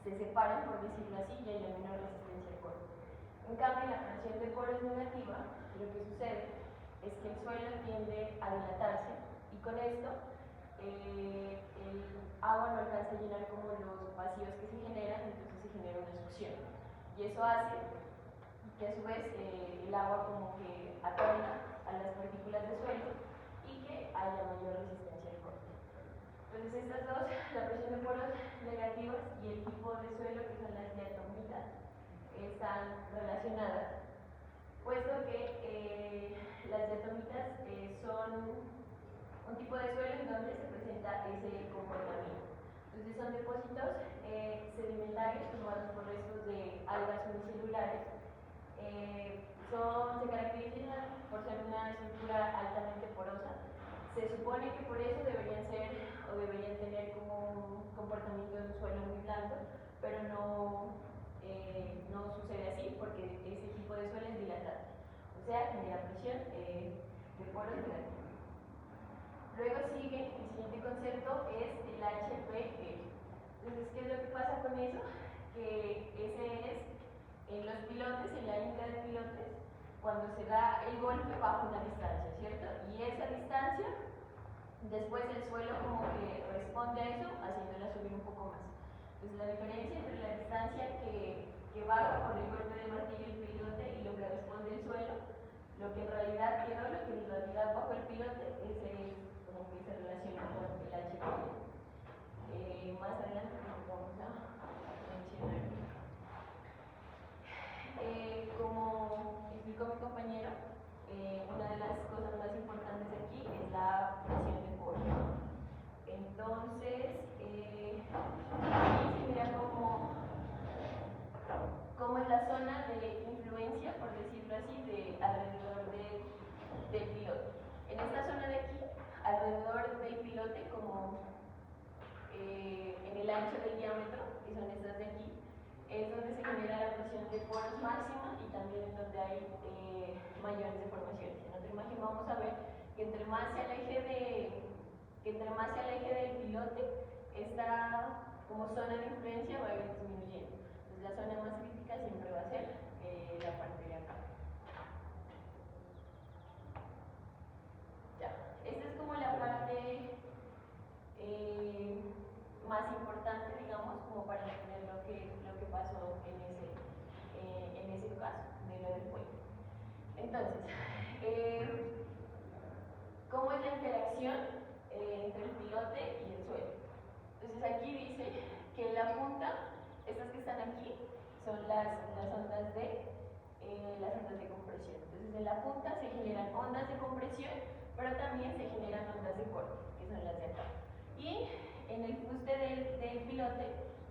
se separan, por decirlo así, y haya menor resistencia al corte. En cambio, en la presión de poros negativa, lo que sucede es que el suelo tiende a dilatarse y con esto el agua no alcanza a llenar como los vacíos que se generan, entonces se genera una succión. Y eso hace que a su vez el agua como que atraiga a las partículas de suelo y que haya mayor resistencia al corte. Entonces estas dos, la presión de poros negativos y el tipo de suelo, que son las diatomitas, están relacionadas, puesto que las diatomitas son un tipo de suelo en donde se presenta ese comportamiento. Entonces son depósitos sedimentarios formados por restos de algas unicelulares. Se caracterizan por ser una estructura altamente porosa. Se supone que por eso deberían ser o deberían tener como un comportamiento de un suelo muy blando, pero no sucede así porque ese tipo de suelo es dilatante, o sea, genera presión de poros negativos. Luego sigue, el siguiente concepto es el HPL. Entonces, ¿qué es lo que pasa con eso? Que ese es en los pilotes, en la inca de pilotes, cuando se da el golpe bajo una distancia, ¿cierto? Y esa distancia, después el suelo como que responde a eso, haciéndola subir un poco más. Entonces, la diferencia entre la distancia que baja por el golpe de martillo el pilote y lo que responde el suelo, lo que en realidad quedó, lo que en realidad bajó el pilote, ese es como que se relaciona con el HPL. Más adelante vamos a mencionar. Como explicó mi compañero, una de las cosas más importantes aquí es la presión de poros. Entonces, aquí se mira cómo es la zona de influencia, por decirlo así, de alrededor del pilote. En esta zona de aquí, alrededor del pilote, como en el ancho del diámetro, que son estas de aquí, es donde se genera la presión de poros máxima y también es donde hay mayores deformaciones. En otra imagen vamos a ver que entre más se aleje del pilote, esta como zona de influencia va a ir disminuyendo. Entonces la zona más crítica siempre va a ser la parte de acá. Ya, esta es como la parte más importante, digamos, como para entender lo que pasó en ese caso de lo del puente. Entonces, ¿cómo es la interacción entre el pilote y el suelo? Entonces aquí dice que en la punta, estas que están aquí, son las ondas de compresión. Entonces en la punta se generan ondas de compresión, pero también se generan ondas de corte, que son las de acá. Y en el fuste del pilote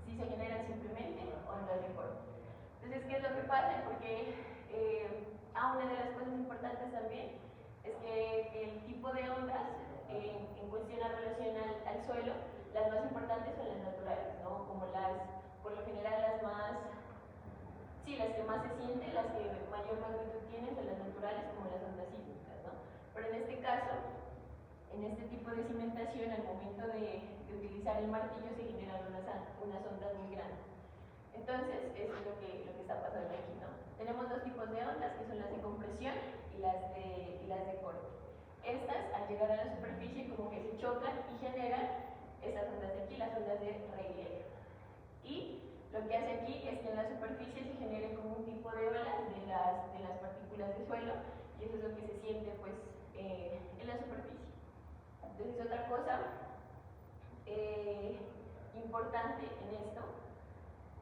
sí se generan simplemente ondas de corte. Entonces, ¿qué es lo que pasa? Porque una de las cosas importantes también es que el tipo de ondas en cuestión a relación al suelo, las más importantes son las naturales, ¿no? Como por lo general las que más se sienten, las que mayor magnitud tienen son las naturales, como las ondas sísmicas, ¿no? Pero en este caso, en este tipo de cimentación, al momento de utilizar el martillo se generan unas ondas muy grandes. Entonces, eso es lo que está pasando aquí, ¿no? Tenemos dos tipos de ondas, que son las de compresión y las de corte. Estas, al llegar a la superficie, como que se chocan y generan estas ondas de aquí, las ondas de Rayleigh. Y lo que hace aquí es que en la superficie se genere como un tipo de olas de las partículas de suelo, y eso es lo que se siente, pues, en la superficie. Entonces, otra cosa importante en esto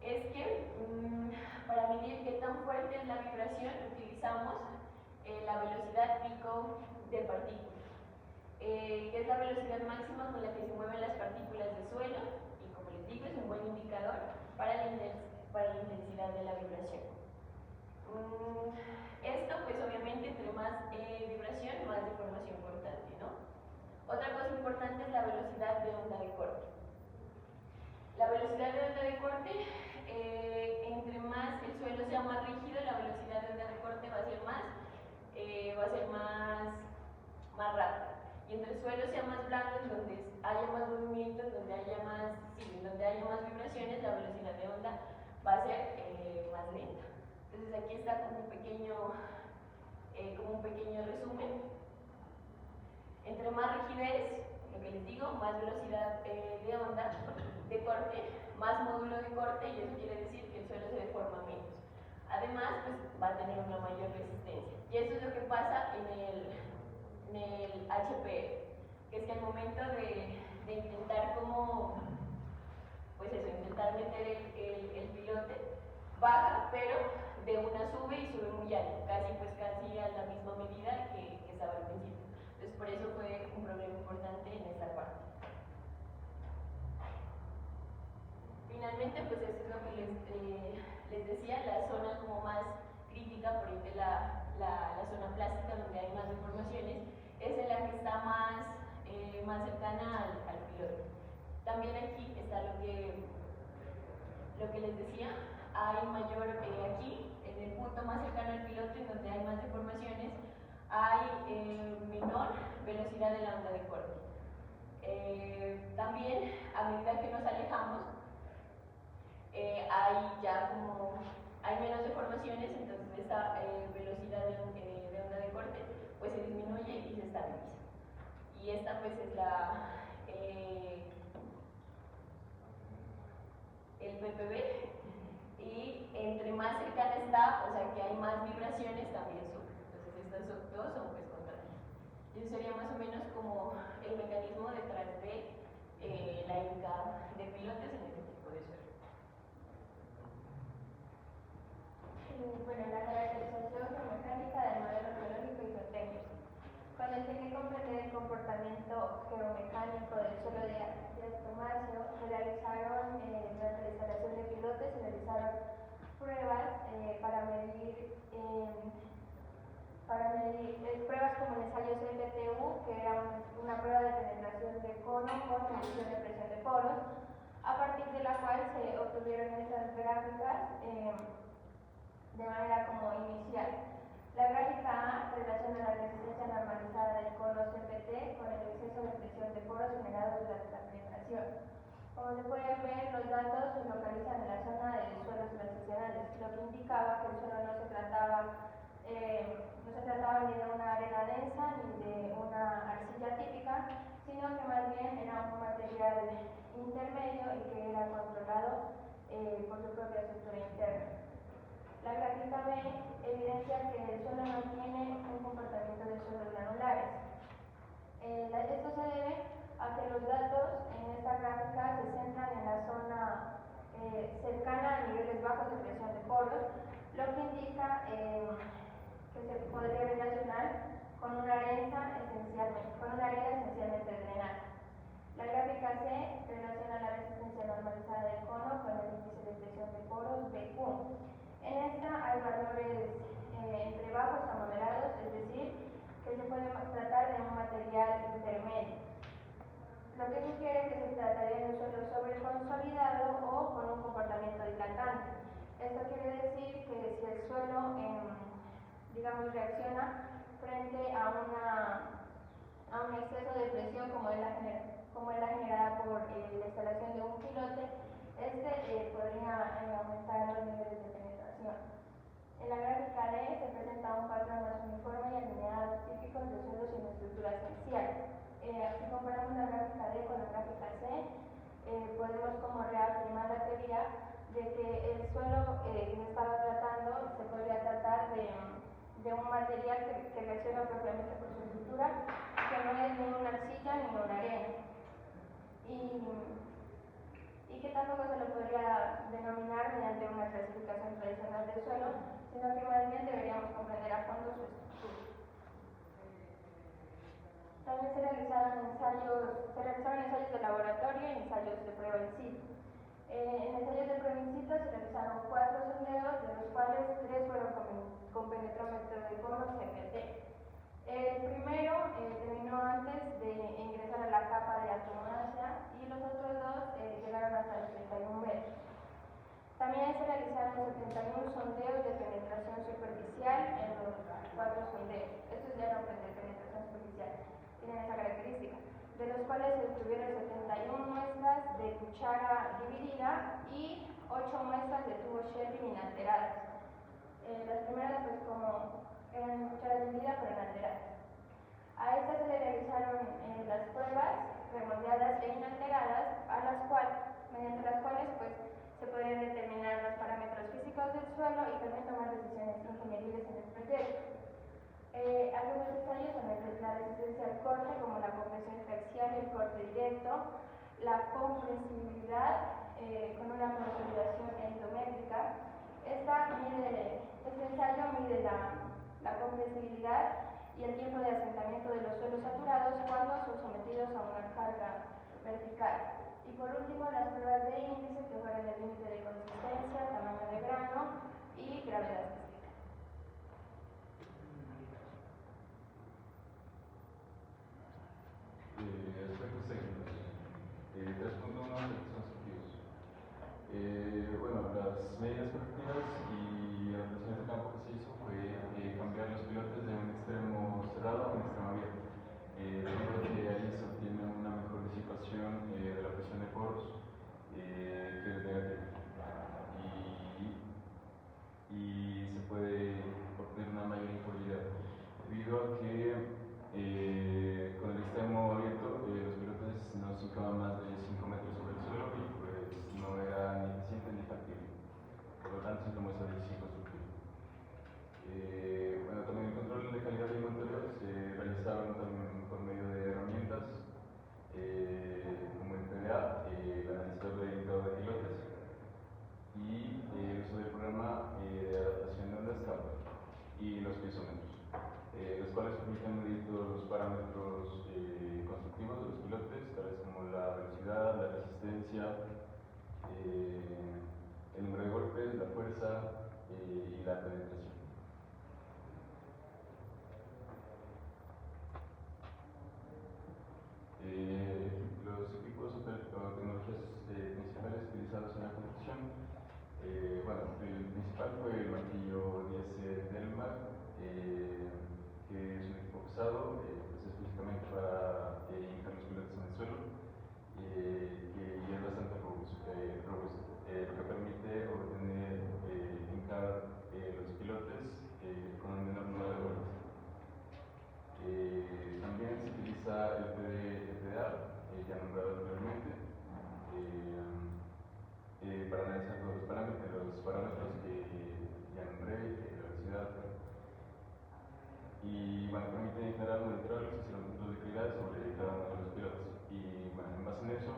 es que para medir qué tan fuerte es la vibración utilizamos la velocidad pico de partículas, que es la velocidad máxima con la que se mueven las partículas de suelo, y como les digo, es un buen indicador para la intensidad de la vibración. Esto, pues obviamente, entre más vibración, más deformación cortante, ¿no? Otra cosa importante es la velocidad de onda de corte. La velocidad de onda de corte, entre más el suelo sea más rígido, la velocidad de onda de corte va a ser más rápida. Y entre el suelo sea más blando, donde haya más movimiento, donde haya más vibración, deformaciones, la velocidad de onda va a ser más lenta. Entonces aquí está como un pequeño resumen. Entre más rigidez, lo que les digo, más velocidad de onda de corte, más módulo de corte, y eso quiere decir que el suelo se deforma menos. Además, pues va a tener una mayor resistencia. Y eso es lo que pasa en el HPR, que es que al momento de intentar intentar meter el pilote, baja, pero de una sube y sube muy alto, casi a la misma medida que estaba al principio. Entonces por eso fue un problema importante en esta parte. Finalmente, pues eso es lo que les decía, la zona como más crítica, por ende la zona plástica donde hay más deformaciones, es en la que está más cercana al piloto. También aquí está lo que les decía, hay mayor, aquí, en el punto más cercano al piloto, en donde hay más deformaciones, hay menor velocidad de la onda de corte. También, a medida que nos alejamos, hay menos deformaciones, entonces esta velocidad de onda de corte pues se disminuye y se estabiliza. Y esta pues es el PPB, y entre más cercana está, o sea que hay más vibraciones, también sube. Entonces estas dos son pues contrarias. Y eso sería más o menos como el mecanismo detrás de la INCA de pilotes en este tipo de suelo. Bueno, la caracterización geomecánica del modelo geológico y geotécnico. Con el fin de comprender el comportamiento geomecánico del suelo de Astromacio, se realizaron, durante la instalación de pilotes, se realizaron pruebas para medir pruebas como el ensayo CPTU, que era una prueba de penetración de cono con medición de presión de poros, a partir de la cual se obtuvieron estas gráficas de manera como inicial. La gráfica A relaciona la resistencia normalizada del cono CPT con el exceso de presión de poros generado durante la penetración. Como se pueden ver, los datos se localizan en la zona de suelos transicionales, lo que indicaba que el suelo no se trataba ni de una arena densa ni de una arcilla típica, sino que más bien era un material intermedio y que era controlado por su propia estructura interna. La gráfica B evidencia que el suelo no tiene un comportamiento de suelos granulares. Esto se debe a que los datos en esta gráfica se centran en la zona cercana a niveles bajos de presión de poros, lo que indica que se podría relacionar con una arena esencialmente drenada. La gráfica C relaciona la resistencia normalizada del cono con el índice de presión de poros BQ. En esta hay valores entre bajos a moderados, es decir, que se puede tratar de un material intermedio, lo que sugiere que se trataría de un suelo sobreconsolidado o con un comportamiento dilatante. Esto quiere decir que si el suelo, reacciona frente a un exceso de presión como es la generada por la instalación de un pilote, podría aumentar los niveles de penetración. En la gráfica D se presenta un patrón más uniforme y alineado típico de suelos sin estructura esencial. Si comparamos la gráfica D con la gráfica C, podemos como reafirmar la teoría de que el suelo que se estaba tratando se podría tratar de un material que reacciona propiamente por su estructura, que no es ni una arcilla ni una arena. Y que tampoco se lo podría denominar mediante una clasificación tradicional del suelo, sino que más bien deberíamos comprender a fondo su estructura. También se realizaron ensayos de laboratorio y ensayos de prueba in situ. En ensayos de prueba in situ se realizaron 4 sondeos, de los cuales 3 fueron con penetrómetro de cono CPT. El primero terminó antes de ingresar a la capa de Astromacia y los otros 2 llegaron hasta los 31 metros. También se realizaron 71 sondeos de penetración superficial en los 4 sondeos. Estos ya no de penetración superficial, tienen esa característica, de los cuales se obtuvieron 71 muestras de cuchara dividida y 8 muestras de tubos Shelby inalteradas. Las primeras, pues como eran cucharas de vida, pero inalteradas. A estas se le realizaron las pruebas remoldeadas e inalteradas, mediante las cuales pues, se podrían determinar los parámetros físicos del suelo y también tomar decisiones ingenieriles en el proyecto. Algunos ensayos son la resistencia al corte, como la compresión axial y el corte directo, la compresibilidad con una consolidación endométrica. Este ensayo mide la compresibilidad y el tiempo de asentamiento de los suelos saturados cuando son sometidos a una carga vertical. Y por último, las pruebas de índice, que fueron el límite de consistencia, tamaño de grano y gravedad física. Aspectos técnicos. 3.1 aspectos constructivos. Bueno, las medidas correctivas y adaptaciones de campo que se hizo fue cambiar los pilotes de un extremo cerrado a un extremo abierto. Debido a que ahí se obtiene una mejor disipación de la presión de poros, que es negativa. Y se puede obtener una mayor uniformidad. Debido a que con el extremo abierto los pilotes no se hincaban más de 5 metros sobre el suelo y pues no era ni eficiente ni factible. Por lo tanto, se tomó esa decisión constructiva. Bueno, también el control de calidad de inventario se realizaron también por medio de herramientas como el PDA, el analizador de indicador de pilotes y el uso del programa de adaptación de ondas Kepler y los piezómetros, los cuales permiten medir todos los parámetros constructivos de los pilotes, tales como la velocidad, la resistencia, el número de golpes, la fuerza y la penetración. Los equipos o tecnologías principales utilizados en la construcción, bueno, el principal fue el martillo 10 Delmar, que es un equipo pesado, pues específicamente para hincar los pilotes en el suelo, y es bastante robusto, lo que permite obtener, hincar los pilotes con un menor número de golpes. También se utiliza el PDA, ya nombrado anteriormente, para analizar todos los parámetros que ya nombré, la velocidad. Y bueno, permite generar monitorear los de calidad sobre cada uno de los pilotos. Y bueno, en base en eso,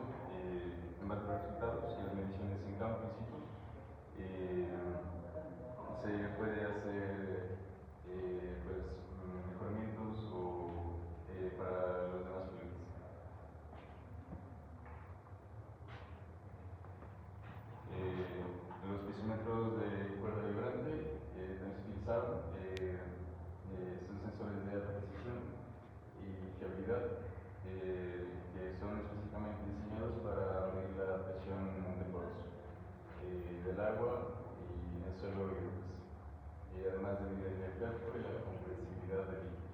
en base a los resultados y las mediciones en campo in situ, se puede hacer pues, mejoramientos para los demás pilotos. Los piezómetros de cuerda vibrante también se utilizaron, son sensores de alta precisión y fiabilidad, que son específicamente diseñados para medir la presión de poros del agua y el suelo y rocas, además de medir el reflejo y la compresibilidad de líquidos.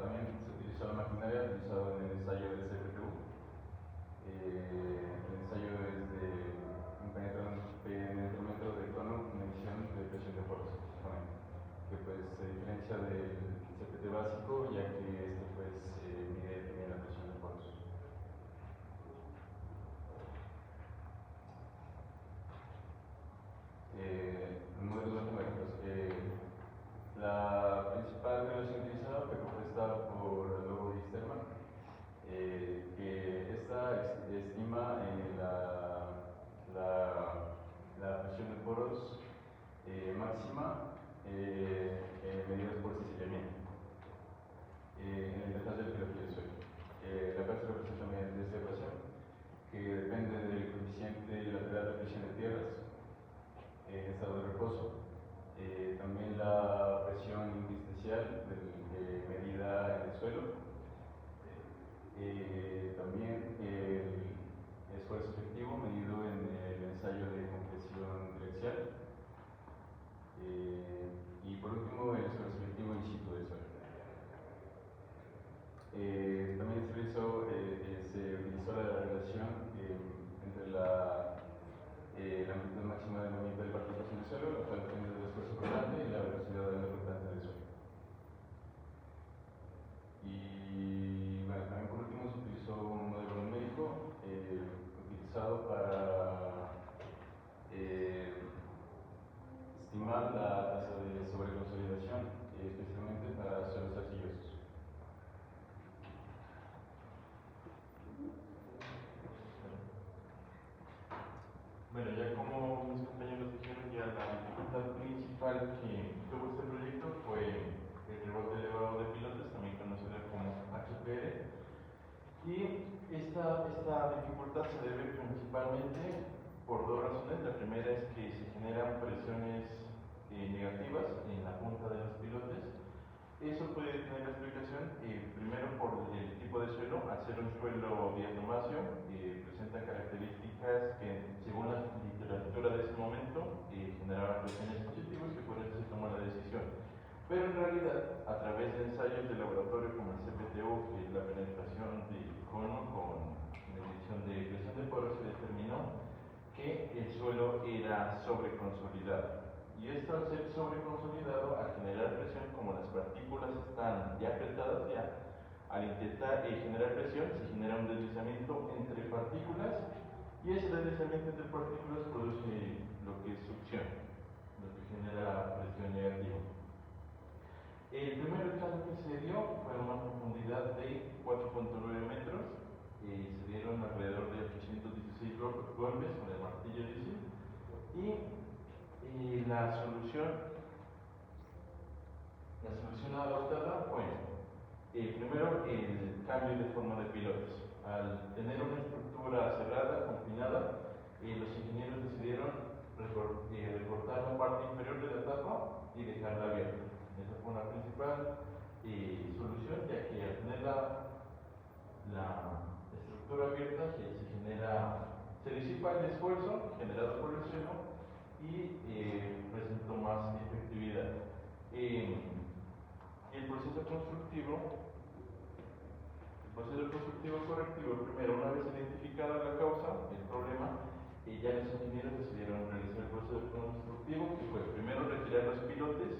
También se utilizó la maquinaria utilizada en el ensayo de CPTU. El ensayo es de un penetrómetro de cono, medición de presión de poros, que pues se diferencia del CPT básico, ya que este pues mide también la presión de poros. Modelos matemáticos. La principal relación utilizada fue propuesta por Lobo y Sterman, que esta estima la presión de poros máxima medidas por cizillamiento en la interfaz de geología del suelo. La clase representa mediante esta ecuación, que depende del coeficiente lateral de presión de tierras en estado de reposo. También la presión intersticial medida en el suelo. También el esfuerzo efectivo medido en el ensayo de compresión direccial. Y por último, el esfuerzo efectivo in situ del suelo. También se utilizó la Bueno, ya como mis compañeros dijeron, ya la dificultad principal que tuvo este proyecto fue el rebote elevado de pilotes, también conocido como HPR. Y esta dificultad se debe principalmente por dos razones. La primera es que se generan presiones negativas en la punta de los pilotes. Eso puede tener la explicación primero por el tipo de suelo. Al ser un suelo diatomáceo, presenta características que, según la literatura de ese momento, generaban presiones positivas, que por eso se tomó la decisión. Pero en realidad, a través de ensayos de laboratorio como el CPTU, que es la penetración de cono con medición de presión de poros, se determinó que el suelo era sobreconsolidado. Y esto, al ser sobreconsolidado, al generar presión, como las partículas están ya apretadas, al intentar generar presión, se genera un deslizamiento entre partículas, y ese deslizamiento entre partículas produce lo que es succión, lo que genera presión negativa. El primer caso que se dio fue a una profundidad de 4.9 metros. Se dieron alrededor de 816 golpes con el martillo diésel. Y la solución adoptada fue primero el cambio de forma de pilotes. Al tener una estructura cerrada, confinada, los ingenieros decidieron recortar la parte inferior de la tapa y dejarla abierta. Esa fue una principal solución, ya que al tener la estructura abierta se disipa el esfuerzo generado por el suelo y presentó más efectividad. El proceso constructivo correctivo, primero, una vez identificada la causa, el problema, ya los ingenieros decidieron realizar el proceso constructivo, que fue primero retirar los pilotes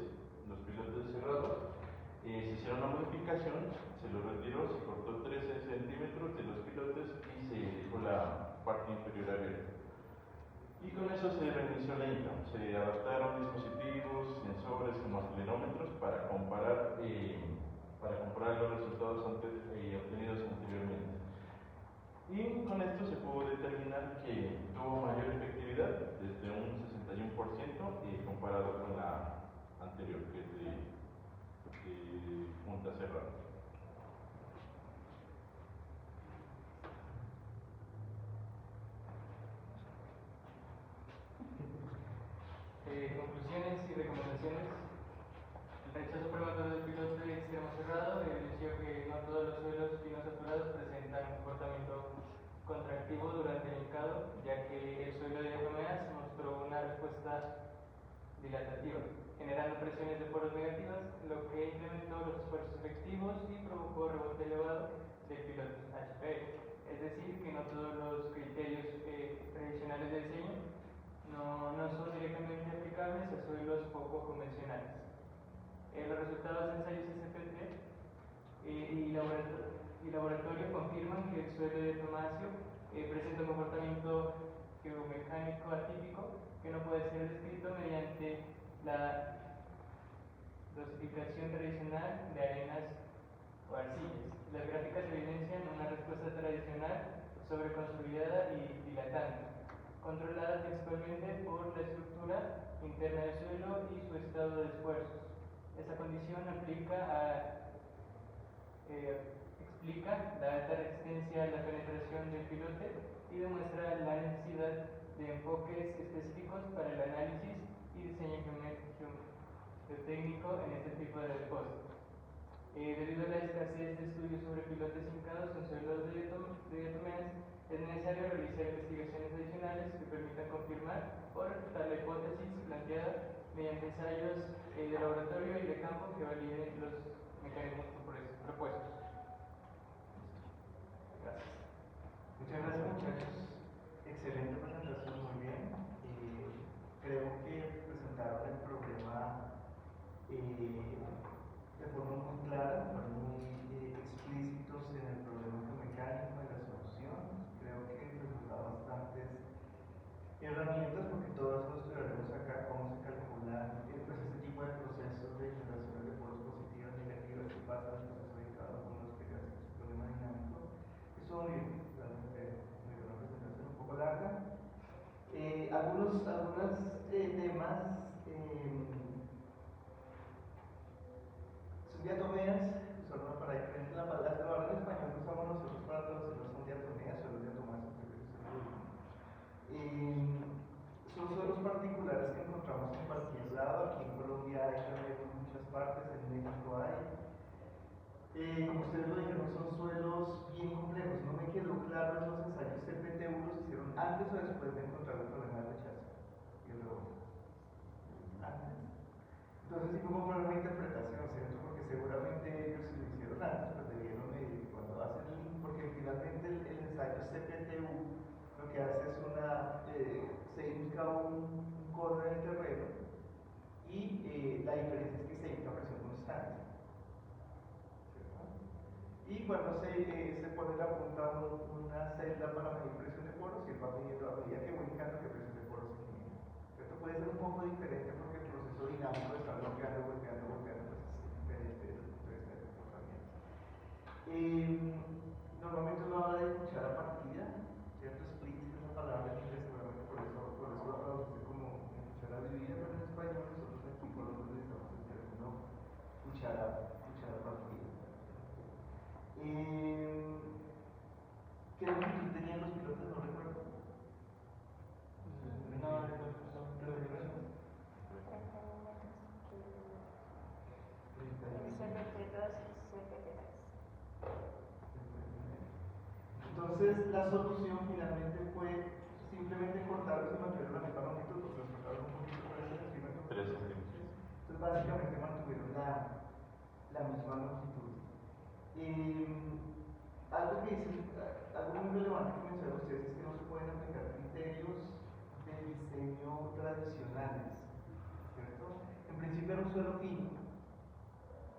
cerrados. Se hicieron una modificación, se los retiró, se cortó 13 centímetros de los pilotes y se dejó la parte inferior abierta. Y con eso se reinició la INCA. Se adaptaron dispositivos, sensores como acelerómetros para comparar los resultados obtenidos anteriormente. Y con esto se pudo determinar que tuvo mayor efectividad, desde un 61% comparado con la anterior, que es de punta cerrada. Conclusiones y recomendaciones. El rechazo prematuro del pilote de extremo cerrado evidenció que no todos los suelos pinosaturados presentan comportamiento contractivo durante el hincado, ya que el suelo de diatomeas mostró una respuesta dilatativa, generando presiones de poros negativas, lo que incrementó los esfuerzos efectivos y provocó rebote elevado del piloto HPR. Es decir, que no todos los criterios tradicionales de diseño no son directamente aplicables a suelos poco convencionales. Los resultados de ensayos SPT y laboratorio confirman que el suelo diatomáceo presenta un comportamiento geomecánico atípico que no puede ser descrito mediante la dosificación tradicional de arenas o arcillas. Las gráficas evidencian una respuesta tradicional sobreconsolidada y dilatante, controlada principalmente por la estructura interna del suelo y su estado de esfuerzos. Esta condición explica la alta resistencia a la penetración del pilote y demuestra la necesidad de enfoques específicos para el análisis y diseño geotécnico en este tipo de depósitos. Debido a la escasez de estudios sobre pilotes hincados en suelos de diatomeas, es necesario realizar investigaciones adicionales que permitan confirmar o refutar la hipótesis planteada mediante ensayos de laboratorio y de campo que validen los mecanismos propuestos. Gracias. Muchas gracias, muchachos. Excelente presentación, muy bien. Creo que presentaron el problema de forma muy clara, fueron muy explícitos en el problema geomecánico y la solución. Creo que les da bastantes herramientas, porque todos los estudiaremos acá cómo se calculan pues este tipo de procesos de generación de poros positivas y negativas que pasan en el proceso de cada uno de los que hacen su problema dinámico. Eso muy bien, realmente me dio una presentación un poco larga. A temas son diatomeas, son una para diferente. La palabra en español que usamos nosotros para traducirlo son diatomeas, son diatomas. Son suelos particulares que encontramos en cualquier lado. Aquí en Colombia hay también en muchas partes, en México hay. Como ustedes lo dijeron, son suelos bien complejos. No me quedó claro en los ensayos CPTU los hicieron antes o después de encontrar el problema de rechazo. Y luego, antes. Entonces sí fue como una interpretación, ¿cierto? Porque seguramente ellos si lo hicieron antes, pues debieron medir cuando hacen el link, porque finalmente el ensayo CPTU lo que hace es se indica un cono en el terreno y la diferencia es que se indica presión constante. Y cuando se pone la punta una celda para medir presión de poros, y va midiendo a medida que voy indicando qué presión de poros se genera. Esto puede ser un poco diferente porque el proceso dinámico de estar golpeando, pues es diferente desde el punto de vista del comportamiento. Normalmente uno habla de cuchara partida, ¿cierto? Split es una palabra en inglés, seguramente por eso lo traduce como cuchara dividida, pero en español nosotros aquí por lo menos utilizamos el término cuchara partida. ¿Qué longitud tenían los pilotes? No recuerdo. Entonces la solución finalmente fue simplemente cortarlos y mantuvieron la misma longitud, o sea, cortaron un poquito por ese centímetro. 3 centímetros. Entonces básicamente mantuvieron la misma longitud. Algo muy relevante que mencionaron ustedes es que no se pueden aplicar criterios de diseño tradicionales, ¿cierto? En principio era un suelo fino,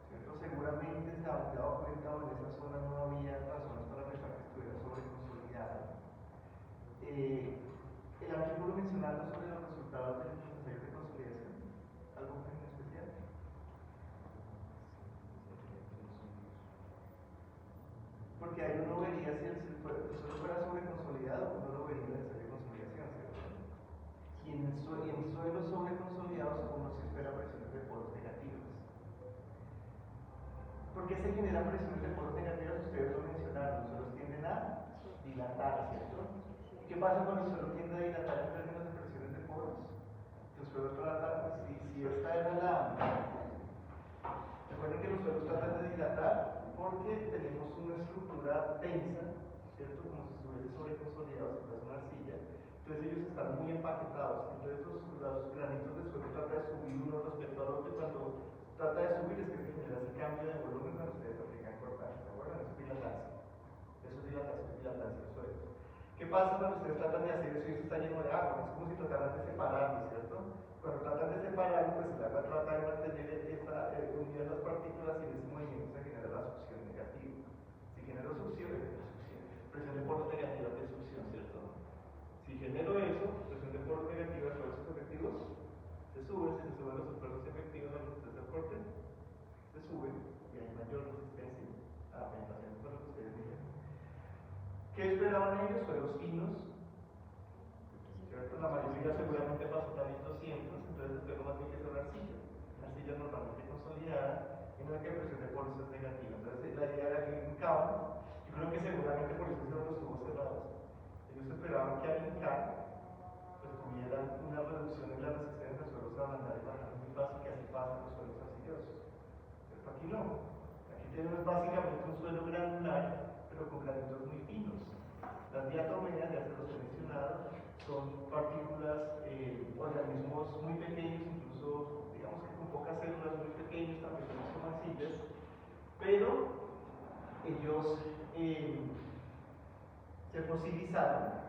¿cierto? Seguramente se había dado cuenta o en esa zona no había razones para pensar que estuviera sobreconsolidado. El artículo mencionando sobre los resultados de los ensayos de consolidación, ¿algo en especial? Porque ahí uno vería si el suelo fuera sobreconsolidado, uno lo vería en el ensayo de consolidación, ¿cierto? Y en suelos sobreconsolidados uno se espera presiones de poros negativas. ¿Por qué se generan presiones de poros negativas? Ustedes lo mencionaron, los suelos tienden a dilatar, ¿cierto? ¿Y qué pasa cuando el suelo tiende a dilatar en términos de presiones de poros? Los suelos tratan, si esta era recuerden que los suelos tratan de dilatar porque tenemos una estructura densa, ¿cierto? Como si estuviese sobreconsolidado, si fuese una arcilla. Entonces ellos están muy empaquetados. Entonces los granitos de suelo tratan de subir uno respecto al otro y cuando trata de subir es que se genera ese cambio de volumen cuando ustedes aplican cortaje. ¿Se acuerdan? Eso es dilatancia. Eso es dilatancia del suelo. ¿Qué pasa cuando ustedes tratan de hacer eso y eso está lleno de agua? Es como si trataran de separarlo, ¿cierto? Cuando tratan de separarlo, pues el agua trata de mantener unidas las partículas y en ese movimiento se genera la succión negativa. Si genero succión, presión de poros negativa de succión, ¿cierto? Si genero eso, presión de poros negativa, esfuerzos efectivos se suben, si se suben los esfuerzos efectivos de los test de corte, se suben y hay mayor resistencia a la penetración con lo que ustedes dijeron. ¿Qué esperaban ellos? Suelos finos, ¿cierto? La mayoría seguramente pasó también 200, entonces espero más bien que sea una arcilla. Una arcilla normalmente consolidada en la que la presión de poros es negativa. Entonces la idea era que hincaban, yo creo que seguramente por eso hicieron los tubos cerrados. Ellos esperaban que al hincar pues tuvieran una reducción en la resistencia de suelos a mandar de manera muy fácil, que así pasan los suelos arcillosos. Pero aquí no. Aquí tenemos básicamente un suelo granular, pero con granitos muy finos. Las diatomeas, ya se los he mencionado, son partículas, organismos muy pequeños, incluso digamos que con pocas células muy pequeñas, también son arcillas, pero ellos se fosilizaron.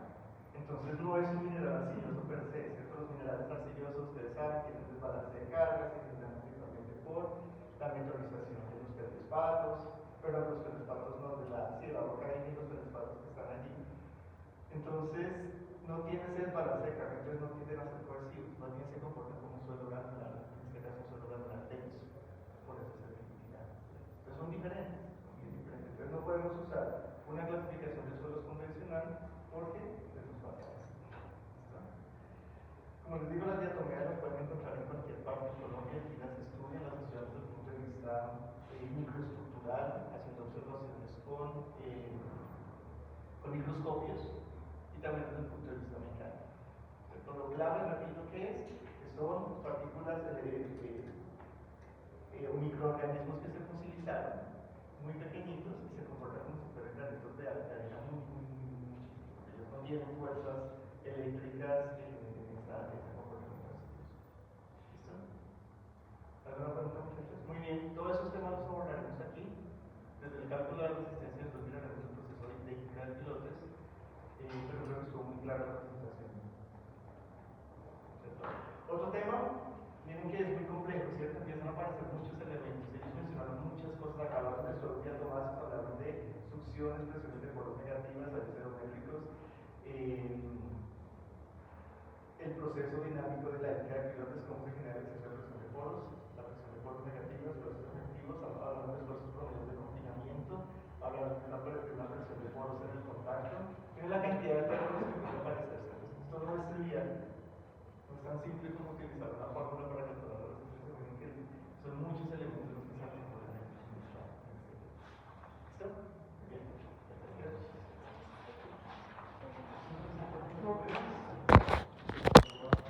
Entonces no es un mineral arcilloso per se, ¿cierto? Los minerales arcillosos ustedes saben que tienen desbalance de cargas, que se dan principalmente por la meteorización de los feldespatos, pero los feldespatos no, de la roca y los feldespatos que están allí. Entonces no tienen ese desbalance de carga, entonces no tienden a ser cohesivos, más bien se comportan como un suelo granular, en este caso un suelo granular denso, por eso se definitivamente. Entonces son diferentes, bien diferentes. Entonces no podemos usar una clasificación de suelos convencional porque eso es fácil. Como les digo, las diatomeas las pueden encontrar en cualquier parte de Colombia, aquí las estudian, las estudian desde el punto de vista microestructural, haciendo observaciones con microscopios y también desde el punto de vista mecánico. Pero lo clave, repito, que son partículas o microorganismos que se fosilizaron, muy pequeñitos y se comportan como si fueran granitos de arena muy chiquitos. Ellos no tienen fuerzas eléctricas en esa comportamiento. ¿Listo? ¿Alguna pregunta, muchachos? Muy bien, todos esos temas los abordaremos aquí. Desde el cálculo de resistencia, después miraremos el proceso de técnica de pilotes, pero creo que estuvo muy clara la presentación. ¿Cierto? Otro tema, miren que es muy complejo, ¿cierto? Empiezan a aparecer muchos elementos. Ellos mencionaron muchas cosas, acabaron de solo diatomáticos, hablaron de succiones, presiones de poros negativas, aerométricos, el proceso dinámico de la ética de pilotes, cómo se genera el exceso de presión de poros, la presión de poros negativos, los efectivos, hablando de esfuerzos promedios de confinamiento, hablando de una presión de poros en el contacto. Miren la cantidad de términos que pueden aparecer. Esto no es trivial, no es tan simple como utilizar una fórmula